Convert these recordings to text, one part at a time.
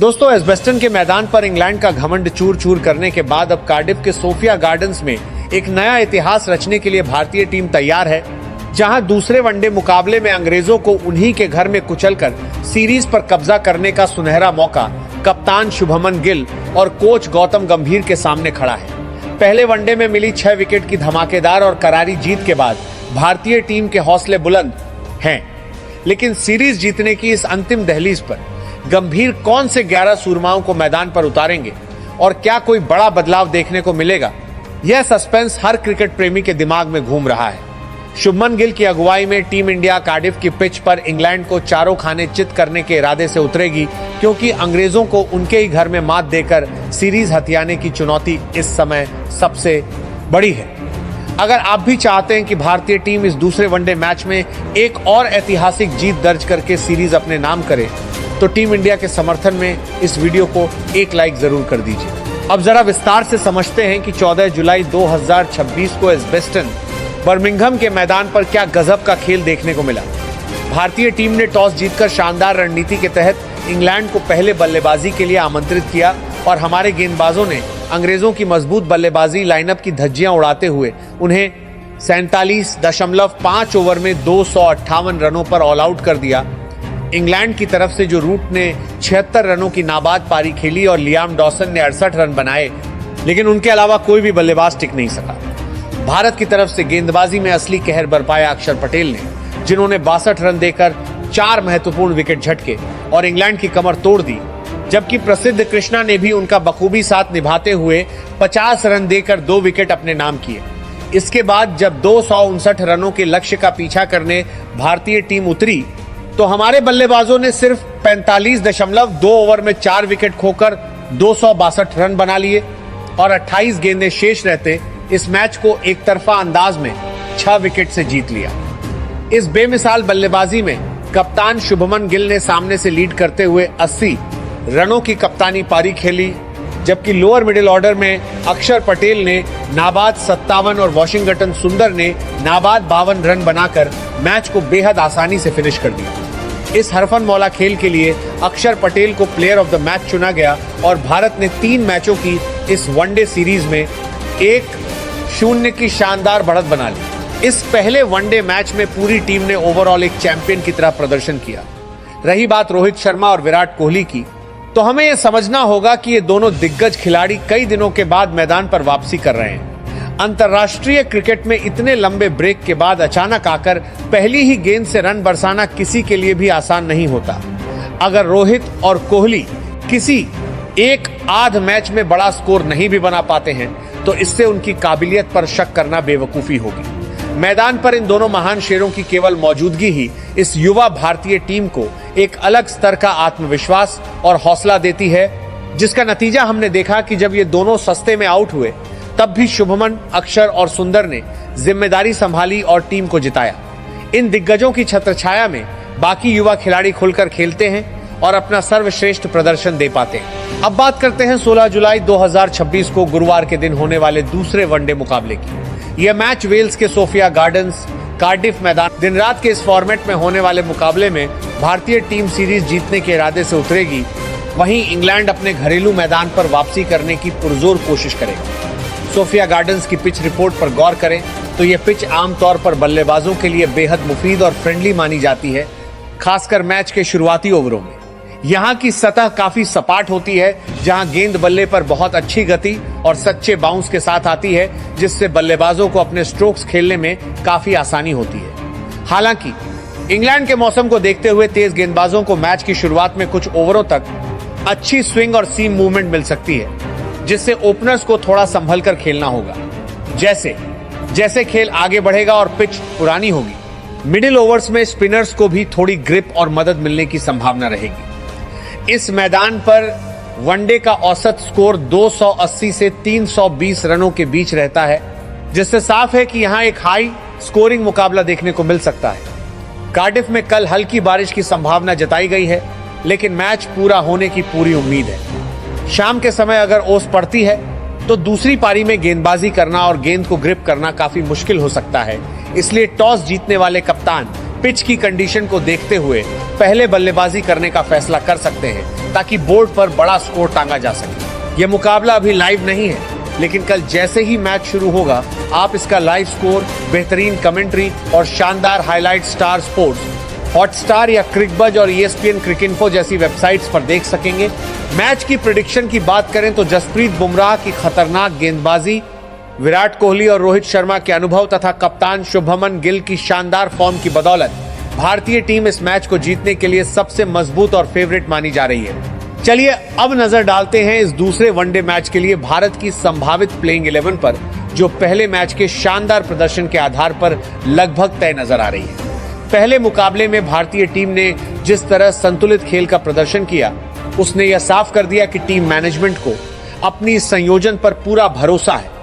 दोस्तों, एजबेस्टन के मैदान पर इंग्लैंड का घमंड चूर चूर करने के बाद अब कार्डिफ के सोफिया गार्डन्स में एक नया इतिहास रचने के लिए भारतीय टीम तैयार है, जहां दूसरे वनडे मुकाबले में अंग्रेजों को उन्हीं के घर में कुचलकर सीरीज पर कब्जा करने का सुनहरा मौका कप्तान शुभमन गिल और कोच गौतम गंभीर के सामने खड़ा है। पहले वनडे में मिली 6 विकेट की धमाकेदार और करारी जीत के बाद भारतीय टीम के हौसले बुलंद हैं, लेकिन सीरीज जीतने की इस अंतिम दहलीज पर गंभीर कौन से 11 सूरमाओं को मैदान पर उतारेंगे और क्या कोई बड़ा बदलाव देखने को मिलेगा, यह सस्पेंस हर क्रिकेट प्रेमी के दिमाग में घूम रहा है। शुभमन गिल की अगुवाई में टीम इंडिया कार्डिफ की पिच पर इंग्लैंड को चारों खाने चित करने के इरादे से उतरेगी, क्योंकि अंग्रेजों को उनके ही घर में मात देकर सीरीज हथियाने की चुनौती इस समय सबसे बड़ी है। अगर आप भी चाहते हैं कि भारतीय टीम इस दूसरे वनडे मैच में एक और ऐतिहासिक जीत दर्ज करके सीरीज अपने नाम करे, तो टीम इंडिया के समर्थन में इस वीडियो को एक लाइक जरूर कर दीजिए। अब जरा विस्तार से समझते हैं कि 14 जुलाई 2026 को एजबेस्टन बर्मिंघम के मैदान पर क्या गजब का खेल देखने को मिला। भारतीय टीम ने टॉस जीतकर शानदार रणनीति के तहत इंग्लैंड को पहले बल्लेबाजी के लिए आमंत्रित किया और हमारे गेंदबाजों ने अंग्रेजों की मजबूत बल्लेबाजी लाइनअप की धज्जियां उड़ाते हुए उन्हें 47.5 ओवर में 258 रनों पर ऑल आउट कर दिया। इंग्लैंड की तरफ से जो रूट ने 76 रनों की नाबाद पारी खेली और लियाम डॉसन ने 68 रन बनाए, लेकिन उनके अलावा कोई भी बल्लेबाज टिक नहीं सका। भारत की तरफ से गेंदबाजी में असली कहर बरपाया अक्षर पटेल ने, जिन्होंने 62 रन देकर 4 महत्वपूर्ण विकेट झटके और इंग्लैंड की कमर तोड़ दी, जबकि प्रसिद्ध कृष्णा ने भी उनका बखूबी साथ निभाते हुए 50 रन देकर 2 विकेट अपने नाम किए। इसके बाद जब 259 रनों के लक्ष्य का पीछा करने भारतीय टीम उतरी, तो हमारे बल्लेबाजों ने सिर्फ 45.2 ओवर में 4 विकेट खोकर 262 रन बना लिए और 28 गेंदें शेष रहते इस मैच को एक तरफा अंदाज में 6 विकेट से जीत लिया। इस बेमिसाल बल्लेबाजी में कप्तान शुभमन गिल ने सामने से लीड करते हुए 80 रनों की कप्तानी पारी खेली, जबकि लोअर मिडिल ऑर्डर में अक्षर पटेल ने नाबाद 57 और वॉशिंगटन सुंदर ने नाबाद 52 रन बनाकर मैच को बेहद आसानी से फिनिश कर दिया। इस हरफन मौला खेल के लिए अक्षर पटेल को प्लेयर ऑफ द मैच चुना गया और भारत ने 3 मैचों की इस वनडे सीरीज में 1-0 की शानदार बढ़त बना ली। इस पहले वनडे मैच में पूरी टीम ने ओवरऑल एक चैंपियन की तरह प्रदर्शन किया। रही बात रोहित शर्मा और विराट कोहली की, तो हमें यह समझना होगा कि ये दोनों दिग्गज खिलाड़ी कई दिनों के बाद मैदान पर वापसी कर रहे हैं। अंतर्राष्ट्रीय क्रिकेट में इतने लंबे ब्रेक के बाद अचानक आकर पहली ही गेंद से रन बरसाना किसी के लिए भी आसान नहीं होता। अगर रोहित और कोहली किसी एक आध मैच में बड़ा स्कोर नहीं भी बना पाते हैं, तो इससे उनकी काबिलियत पर शक करना बेवकूफी होगी। मैदान पर इन दोनों महान शेरों की केवल मौजूदगी ही इस युवा भारतीय टीम को एक अलग स्तर का आत्मविश्वास और हौसला देती है, जिसका नतीजा हमने देखा कि जब ये दोनों सस्ते में आउट हुए, तब भी शुभमन, अक्षर और सुंदर ने जिम्मेदारी संभाली और टीम को जिताया। इन दिग्गजों की छत्रछाया में बाकी युवा खिलाड़ी खुलकर खेलते हैं और अपना सर्वश्रेष्ठ प्रदर्शन दे पाते हैं। अब बात करते हैं 16 जुलाई 2026 को गुरुवार के दिन होने वाले दूसरे वनडे मुकाबले की। यह मैच वेल्स के सोफिया गार्डन्स कार्डिफ मैदान। दिन रात के इस फॉर्मेट में होने वाले मुकाबले में भारतीय टीम सीरीज जीतने के इरादे से उतरेगी, वहीं इंग्लैंड अपने घरेलू मैदान पर वापसी करने की पुरजोर कोशिश करेगा। सोफिया गार्डन्स की पिच रिपोर्ट पर गौर करें तो यह पिच आमतौर पर बल्लेबाजों के लिए बेहद मुफीद और फ्रेंडली मानी जाती है, खासकर मैच के शुरुआती ओवरों में। यहाँ की सतह काफी सपाट होती है, जहाँ गेंद बल्ले पर बहुत अच्छी गति और सच्चे बाउंस के साथ आती है, जिससे बल्लेबाजों को अपने स्ट्रोक्स खेलने में काफी आसानी होती है। हालांकि इंग्लैंड के मौसम को देखते हुए तेज गेंदबाजों को मैच की शुरुआत में कुछ ओवरों तक अच्छी स्विंग और सीम मूवमेंट मिल सकती है, जिससे ओपनर्स को थोड़ा संभल कर खेलना होगा। जैसे जैसे खेल आगे बढ़ेगा और पिच पुरानी होगी, मिडिल ओवर्स में स्पिनर्स को भी थोड़ी ग्रिप और मदद मिलने की संभावना रहेगी। इस मैदान पर वनडे का औसत स्कोर 280 से 320 रनों के बीच रहता है, जिससे साफ है कि यहां एक हाई स्कोरिंग मुकाबला देखने को मिल सकता है। कार्डिफ में कल हल्की बारिश की संभावना जताई गई है, लेकिन मैच पूरा होने की पूरी उम्मीद है। शाम के समय अगर ओस पड़ती है, तो दूसरी पारी में गेंदबाजी करना और गेंद को ग्रिप करना काफी मुश्किल हो सकता है। इसलिए टॉस जीतने वाले कप्तान पिच की कंडीशन को देखते हुए पहले बल्लेबाजी करने का फैसला कर सकते हैं ताकि बोर्ड पर बड़ा स्कोर टांगा जा सके। यह मुकाबला अभी लाइव नहीं है, लेकिन कल जैसे ही मैच शुरू होगा आप इसका लाइव स्कोर, बेहतरीन कमेंट्री और शानदार हाईलाइट स्टार स्पोर्ट्स, हॉटस्टार या क्रिकबज और ESPN क्रिकइन्फो जैसी वेबसाइट्स पर देख सकेंगे। मैच की प्रेडिक्शन की बात करें तो जसप्रीत बुमराह की खतरनाक गेंदबाजी, विराट कोहली और रोहित शर्मा के अनुभव तथा कप्तान शुभमन गिल की शानदार फॉर्म की बदौलत भारतीय टीम इस मैच को जीतने के लिए सबसे मजबूत और फेवरेट मानी जा रही है। चलिए अब नजर डालते हैं इस दूसरे वनडे मैच के लिए भारत की संभावित प्लेइंग 11 पर, जो पहले मैच के शानदार प्रदर्शन के आधार पर लगभग तय नजर आ रही है। पहले मुकाबले में भारतीय टीम ने जिस तरह संतुलित खेल का प्रदर्शन किया, उसने यह साफ कर दिया कि टीम मैनेजमेंट को अपनी संयोजन पर पूरा भरोसा है।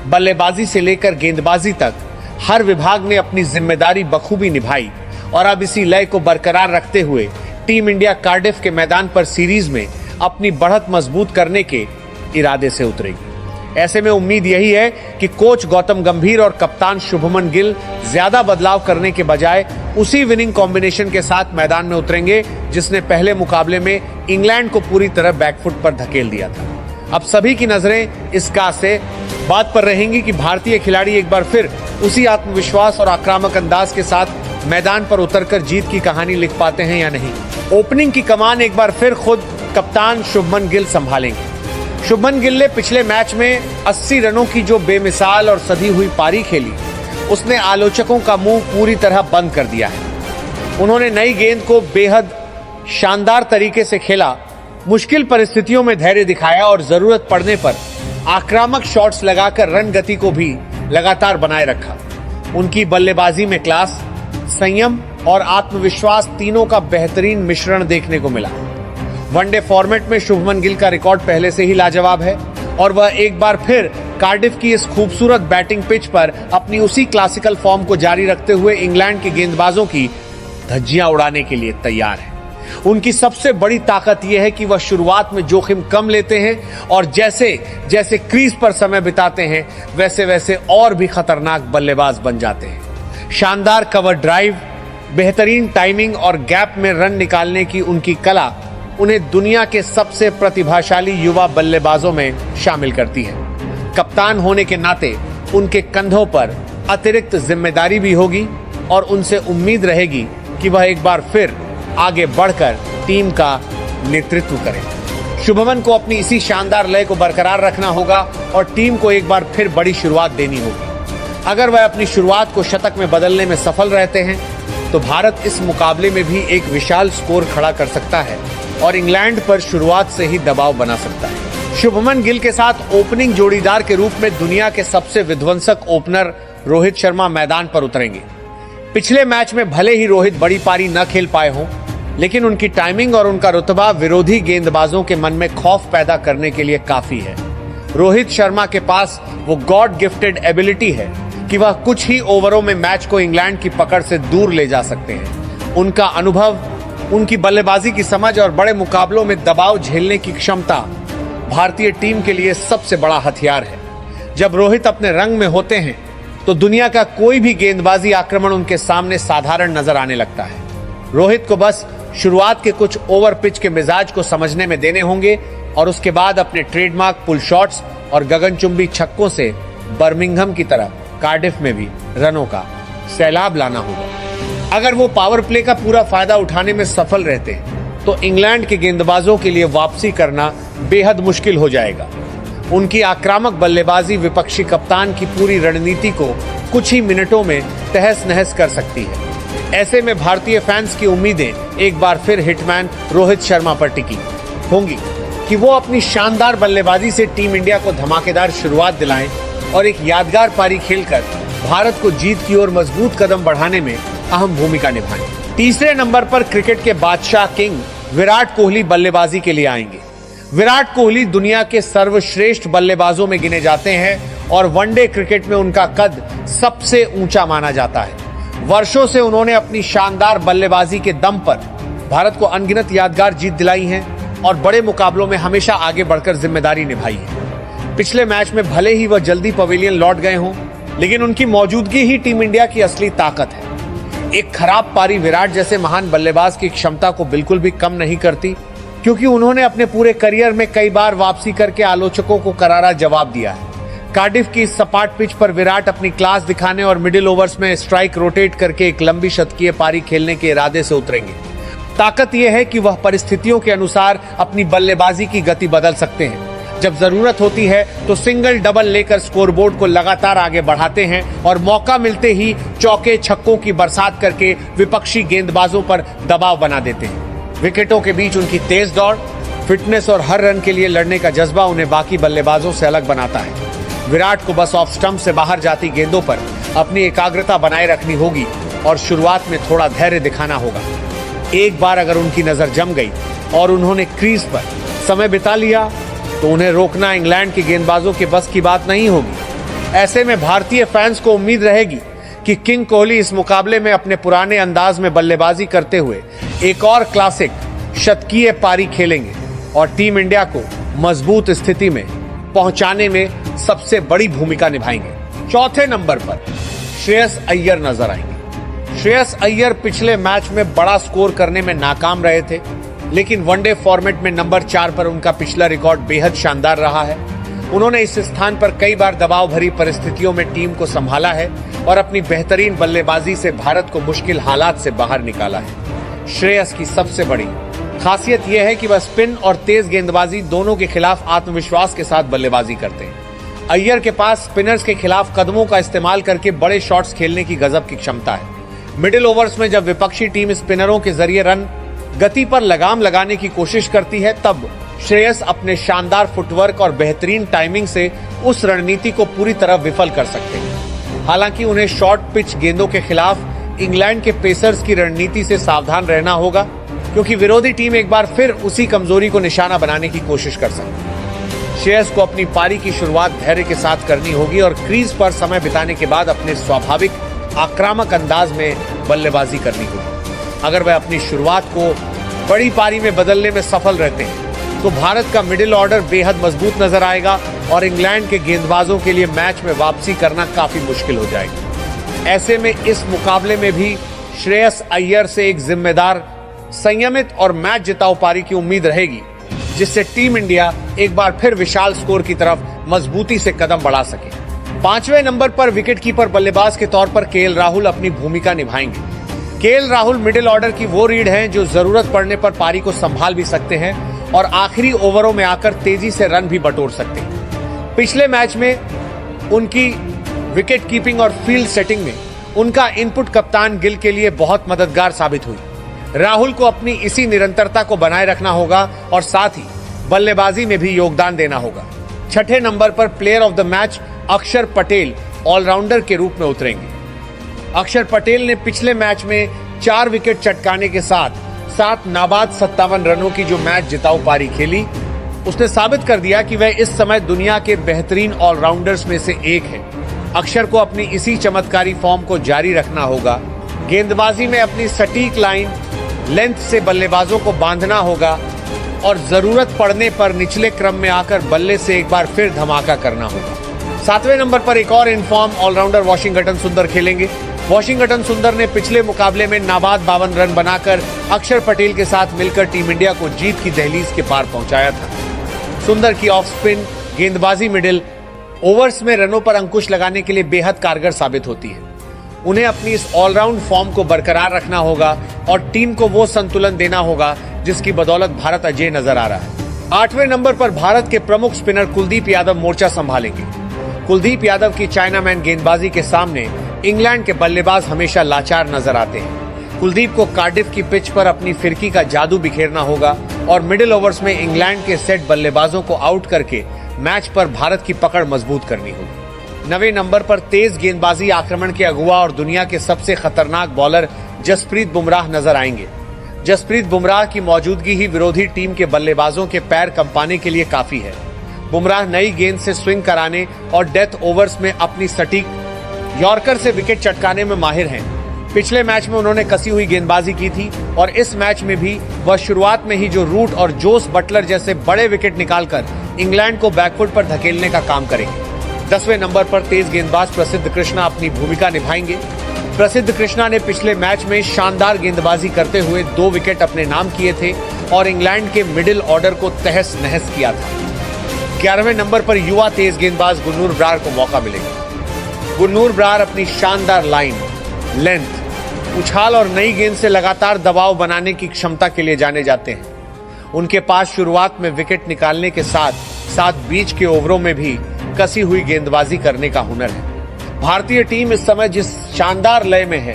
बल्लेबाजी से लेकर गेंदबाजी तक हर विभाग ने अपनी जिम्मेदारी बखूबी निभाई और अब इसी लय को बरकरार रखते हुए टीम इंडिया कार्डिफ के मैदान पर सीरीज में अपनी बढ़त मजबूत करने के इरादे से उतरेगी। ऐसे में उम्मीद यही है कि कोच गौतम गंभीर और कप्तान शुभमन गिल ज्यादा बदलाव करने के बजाय उसी विनिंग कॉम्बिनेशन के साथ मैदान में उतरेंगे जिसने पहले मुकाबले में इंग्लैंड को पूरी तरह बैकफुट पर धकेल दिया था। अब सभी की नजरें इस बात पर रहेंगी कि भारतीय खिलाड़ी एक बार फिर उसी आत्मविश्वास और आक्रामक अंदाज के साथ मैदान पर उतरकर जीत की कहानी लिख पाते हैं या नहीं। ओपनिंग की कमान एक बार फिर खुद कप्तान शुभमन गिल संभालेंगे। शुभमन गिल ने पिछले मैच में 80 रनों की जो बेमिसाल और सधी हुई पारी खेली, उसने आलोचकों का मुंह पूरी तरह बंद कर दिया है। उन्होंने नई गेंद को बेहद शानदार तरीके से खेला, मुश्किल परिस्थितियों में धैर्य दिखाया और जरूरत पड़ने पर आक्रामक शॉट्स लगाकर रन गति को भी लगातार बनाए रखा। उनकी बल्लेबाजी में क्लास, संयम और आत्मविश्वास तीनों का बेहतरीन मिश्रण देखने को मिला। वनडे फॉर्मेट में शुभमन गिल का रिकॉर्ड पहले से ही लाजवाब है और वह एक बार फिर कार्डिफ की इस खूबसूरत बैटिंग पिच पर अपनी उसी क्लासिकल फॉर्म को जारी रखते हुए इंग्लैंड के गेंदबाजों की धज्जियां उड़ाने के लिए तैयार है। उनकी सबसे बड़ी ताकत यह है कि वह शुरुआत में जोखिम कम लेते हैं और जैसे जैसे क्रीज पर समय बिताते हैं वैसे वैसे और भी खतरनाक बल्लेबाज बन जाते हैं। शानदार कवर ड्राइव, बेहतरीन टाइमिंग और गैप में रन निकालने की उनकी कला उन्हें दुनिया के सबसे प्रतिभाशाली युवा बल्लेबाजों में शामिल करती है। कप्तान होने के नाते उनके कंधों पर अतिरिक्त जिम्मेदारी भी होगी और उनसे उम्मीद रहेगी कि वह एक बार फिर आगे बढ़कर टीम का नेतृत्व करें। शुभमन को अपनी इसी शानदार लय को बरकरार रखना होगा और टीम को एक बार फिर बड़ी शुरुआत देनी होगी। अगर वह अपनी शुरुआत को शतक में बदलने में सफल रहते हैं तो भारत इस मुकाबले में भी एक विशाल स्कोर खड़ा कर सकता है और इंग्लैंड पर शुरुआत से ही दबाव बना सकता है। शुभमन गिल के साथ ओपनिंग जोड़ीदार के रूप में दुनिया के सबसे विध्वंसक ओपनर रोहित शर्मा मैदान पर उतरेंगे। पिछले मैच में भले ही रोहित बड़ी पारी न खेल पाए हों, लेकिन उनकी टाइमिंग और उनका रुतबा विरोधी गेंदबाजों के मन में खौफ पैदा करने के लिए काफी है। रोहित शर्मा के पास वो गॉड गिफ्टेड एबिलिटी है कि वह कुछ ही ओवरों में मैच को इंग्लैंड की पकड़ से दूर ले जा सकते हैं। उनका अनुभव, उनकी बल्लेबाजी की समझ और बड़े मुकाबलों में दबाव झेलने की क्षमता भारतीय टीम के लिए सबसे बड़ा हथियार है। जब रोहित अपने रंग में होते हैं तो दुनिया का कोई भी गेंदबाजी आक्रमण उनके सामने साधारण नजर आने लगता है। रोहित को बस शुरुआत के कुछ ओवर पिच के मिजाज को समझने में देने होंगे और उसके बाद अपने ट्रेडमार्क पुल शॉट्स और गगनचुंबी छक्कों से बर्मिंघम की तरह कार्डिफ में भी रनों का सैलाब लाना होगा। अगर वो पावर प्ले का पूरा फायदा उठाने में सफल रहते हैं तो इंग्लैंड के गेंदबाजों के लिए वापसी करना बेहद मुश्किल हो जाएगा। उनकी आक्रामक बल्लेबाजी विपक्षी कप्तान की पूरी रणनीति को कुछ ही मिनटों में तहस नहस कर सकती है। ऐसे में भारतीय फैंस की उम्मीदें एक बार फिर हिटमैन रोहित शर्मा पर टिकी होंगी कि वो अपनी शानदार बल्लेबाजी से टीम इंडिया को धमाकेदार शुरुआत दिलाएं और एक यादगार पारी खेलकर भारत को जीत की ओर मजबूत कदम बढ़ाने में अहम भूमिका निभाएं। तीसरे नंबर पर क्रिकेट के बादशाह किंग विराट कोहली बल्लेबाजी के लिए आएंगे। विराट कोहली दुनिया के सर्वश्रेष्ठ बल्लेबाजों में गिने जाते हैं और वनडे क्रिकेट में उनका कद सबसे ऊंचा माना जाता है। वर्षों से उन्होंने अपनी शानदार बल्लेबाजी के दम पर भारत को अनगिनत यादगार जीत दिलाई है और बड़े मुकाबलों में हमेशा आगे बढ़कर जिम्मेदारी निभाई है। पिछले मैच में भले ही वह जल्दी पवेलियन लौट गए हों, लेकिन उनकी मौजूदगी ही टीम इंडिया की असली ताकत है। एक खराब पारी विराट जैसे महान बल्लेबाज की क्षमता को बिल्कुल भी कम नहीं करती, क्योंकि उन्होंने अपने पूरे करियर में कई बार वापसी करके आलोचकों को करारा जवाब दिया है। कार्डिफ की इस सपाट पिच पर विराट अपनी क्लास दिखाने और मिडिल ओवर्स में स्ट्राइक रोटेट करके एक लंबी शतकीय पारी खेलने के इरादे से उतरेंगे। ताकत यह है कि वह परिस्थितियों के अनुसार अपनी बल्लेबाजी की गति बदल सकते हैं। जब जरूरत होती है तो सिंगल डबल लेकर स्कोरबोर्ड को लगातार आगे बढ़ाते हैं और मौका मिलते ही चौके छक्कों की बरसात करके विपक्षी गेंदबाजों पर दबाव बना देते हैं। विकेटों के बीच उनकी तेज दौड़, फिटनेस और हर रन के लिए लड़ने का जज्बा उन्हें बाकी बल्लेबाजों से अलग बनाता है। विराट को बस ऑफ स्टंप से बाहर जाती गेंदों पर अपनी एकाग्रता बनाए रखनी होगी और शुरुआत में थोड़ा धैर्य दिखाना होगा। एक बार अगर उनकी नजर जम गई और उन्होंने क्रीज पर समय बिता लिया तो उन्हें रोकना इंग्लैंड के गेंदबाजों के बस की बात नहीं होगी। ऐसे में भारतीय फैंस को उम्मीद रहेगी कि किंग कोहली इस मुकाबले में अपने पुराने अंदाज में बल्लेबाजी करते हुए एक और क्लासिक शतकीय पारी खेलेंगे और टीम इंडिया को मजबूत स्थिति में पहुंचाने में सबसे बड़ी भूमिका निभाएंगे। चौथे नंबर पर श्रेयस अय्यर नजर आएंगे। श्रेयस अय्यर पिछले मैच में बड़ा स्कोर करने में नाकाम रहे थे, लेकिन वनडे फॉर्मेट में नंबर 4 पर उनका पिछला रिकॉर्ड बेहद शानदार रहा है। उन्होंने इस स्थान पर कई बार दबाव भरी परिस्थितियों में टीम को संभाला है और अपनी बेहतरीन बल्लेबाजी से भारत को मुश्किल हालात से बाहर निकाला है। श्रेयस की सबसे बड़ी खासियत यह है कि वह स्पिन और तेज गेंदबाजी दोनों के खिलाफ आत्मविश्वास के साथ बल्लेबाजी करते हैं। अय्यर के पास स्पिनर्स के खिलाफ कदमों का इस्तेमाल करके बड़े शॉट्स खेलने की गजब की क्षमता है। मिडिल ओवर्स में जब विपक्षी टीम स्पिनरों के जरिए रन गति पर लगाम लगाने की कोशिश करती है, तब श्रेयस अपने शानदार फुटवर्क और बेहतरीन टाइमिंग से उस रणनीति को पूरी तरह विफल कर सकते हैं। हालांकि उन्हें शॉर्ट पिच गेंदों के खिलाफ इंग्लैंड के पेसर्स की रणनीति से सावधान रहना होगा, क्योंकि विरोधी टीम एक बार फिर उसी कमजोरी को निशाना बनाने की कोशिश कर सकती है। श्रेयस को अपनी पारी की शुरुआत धैर्य के साथ करनी होगी और क्रीज पर समय बिताने के बाद अपने स्वाभाविक आक्रामक अंदाज में बल्लेबाजी करनी होगी। अगर वह अपनी शुरुआत को बड़ी पारी में बदलने में सफल रहते हैं तो भारत का मिडिल ऑर्डर बेहद मजबूत नजर आएगा और इंग्लैंड के गेंदबाजों के लिए मैच में वापसी करना काफी मुश्किल हो जाएगी। ऐसे में इस मुकाबले में भी श्रेयस अय्यर से एक जिम्मेदार, संयमित और मैच जिताऊ पारी की उम्मीद रहेगी, जिससे टीम इंडिया एक बार फिर विशाल स्कोर की तरफ मजबूती से कदम बढ़ा सके। 5वें नंबर पर विकेटकीपर बल्लेबाज के तौर पर केएल राहुल अपनी भूमिका निभाएंगे। केएल राहुल मिडिल ऑर्डर की वो रीढ़ हैं जो जरूरत पड़ने पर पारी को संभाल भी सकते हैं और आखिरी ओवरों में आकर तेजी से रन भी बटोर सकते हैं। पिछले मैच में उनकी विकेट कीपिंग और फील्ड सेटिंग में उनका इनपुट कप्तान गिल के लिए बहुत मददगार साबित हुई। राहुल को अपनी इसी निरंतरता को बनाए रखना होगा और साथ ही बल्लेबाजी में भी योगदान देना होगा। 6ठे नंबर पर प्लेयर ऑफ द मैच अक्षर पटेल ऑलराउंडर के रूप में उतरेंगे। अक्षर पटेल ने पिछले मैच में 4 विकेट चटकाने के साथ 7 नाबाद 57 रनों की जो मैच जिताऊ पारी खेली, उसने साबित कर दिया कि वह इस समय दुनिया के बेहतरीन ऑलराउंडर्स में से एक है। अक्षर को अपनी इसी चमत्कारी फॉर्म को जारी रखना होगा। गेंदबाजी में अपनी सटीक लाइन लेंथ से बल्लेबाजों को बांधना होगा और जरूरत पड़ने पर निचले क्रम में आकर बल्ले से एक बार फिर धमाका करना होगा। 7वें नंबर पर एक और इनफॉर्म ऑलराउंडर वाशिंगटन सुंदर खेलेंगे। वाशिंगटन सुंदर ने पिछले मुकाबले में नाबाद 52 रन बनाकर अक्षर पटेल के साथ मिलकर टीम इंडिया को जीत की दहलीज के पार पहुंचाया था। सुंदर की ऑफ स्पिन गेंदबाजी मिडिल ओवर्स में रनों पर अंकुश लगाने के लिए बेहद कारगर साबित होती है। उन्हें अपनी इस ऑलराउंड फॉर्म को बरकरार रखना होगा और टीम को वो संतुलन देना होगा जिसकी बदौलत भारत अजेय नजर आ रहा है। 8वें नंबर पर भारत के प्रमुख स्पिनर कुलदीप यादव मोर्चा संभालेंगे। कुलदीप यादव की चाइनामैन गेंदबाजी के सामने इंग्लैंड के बल्लेबाज हमेशा लाचार नजर आते हैं। कुलदीप को कार्डिफ की पिच पर अपनी फिरकी का जादू बिखेरना होगा और मिडिल ओवर्स में इंग्लैंड के सेट बल्लेबाजों को आउट करके मैच पर भारत की पकड़ मजबूत करनी होगी। 9वें नंबर पर तेज गेंदबाजी आक्रमण के अगुवा और दुनिया के सबसे खतरनाक बॉलर जसप्रीत बुमराह नजर आएंगे। जसप्रीत बुमराह की मौजूदगी ही विरोधी टीम के बल्लेबाजों के पैर कंपाने के लिए काफी है। बुमराह नई गेंद से स्विंग कराने और डेथ ओवर्स में अपनी सटीक यॉर्कर से विकेट चटकाने में माहिर हैं। पिछले मैच में उन्होंने कसी हुई गेंदबाजी की थी और इस मैच में भी वह शुरुआत में ही जो रूट और जोस बटलर जैसे बड़े विकेट निकालकर इंग्लैंड को बैकफुट पर धकेलने का काम करेंगे। 10वें नंबर पर तेज गेंदबाज प्रसिद्ध कृष्णा अपनी भूमिका निभाएंगे। प्रसिद्ध कृष्णा ने पिछले मैच में शानदार गेंदबाजी करते हुए 2 विकेट अपने नाम किए थे और इंग्लैंड के मिडिल ऑर्डर को तहस नहस किया था। 11वें नंबर पर युवा तेज गेंदबाज गुरनूर ब्रार को मौका मिलेगा। गुरनूर ब्रार अपनी शानदार लाइन, लेंथ, उछाल और नई गेंद से लगातार दबाव बनाने की क्षमता के लिए जाने जाते हैं। उनके पास शुरुआत में विकेट निकालने के साथ साथ बीच के ओवरों में भी कसी हुई गेंदबाजी करने का हुनर है। भारतीय टीम इस समय जिस शानदार लय में है,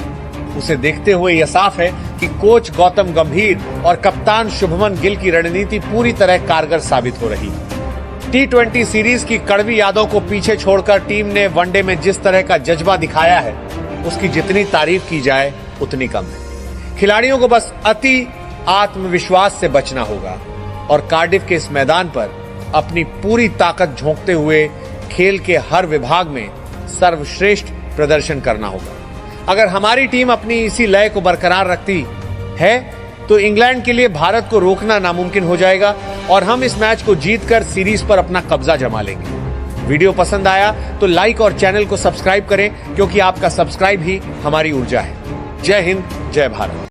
उसे देखते हुए यह साफ है कि कोच गौतम गंभीर और कप्तान शुभमन गिल की रणनीति पूरी तरह कारगर साबित हो रही है। T20 सीरीज की कड़वी यादों को पीछे छोड़कर टीम ने वनडे में जिस तरह का जज्बा दिखाया है, उसकी जितनी तारीफ की जाए उतनी कम है। खिलाड़ियों को बस अति आत्मविश्वास से बचना होगा और कार्डिफ के इस मैदान पर अपनी पूरी ताकत झोंकते हुए खेल के हर विभाग में सर्वश्रेष्ठ प्रदर्शन करना होगा। अगर हमारी टीम अपनी इसी लय को बरकरार रखती है तो इंग्लैंड के लिए भारत को रोकना नामुमकिन हो जाएगा और हम इस मैच को जीतकर सीरीज पर अपना कब्जा जमा लेंगे। वीडियो पसंद आया तो लाइक और चैनल को सब्सक्राइब करें, क्योंकि आपका सब्सक्राइब ही हमारी ऊर्जा है। जय हिंद, जय भारत।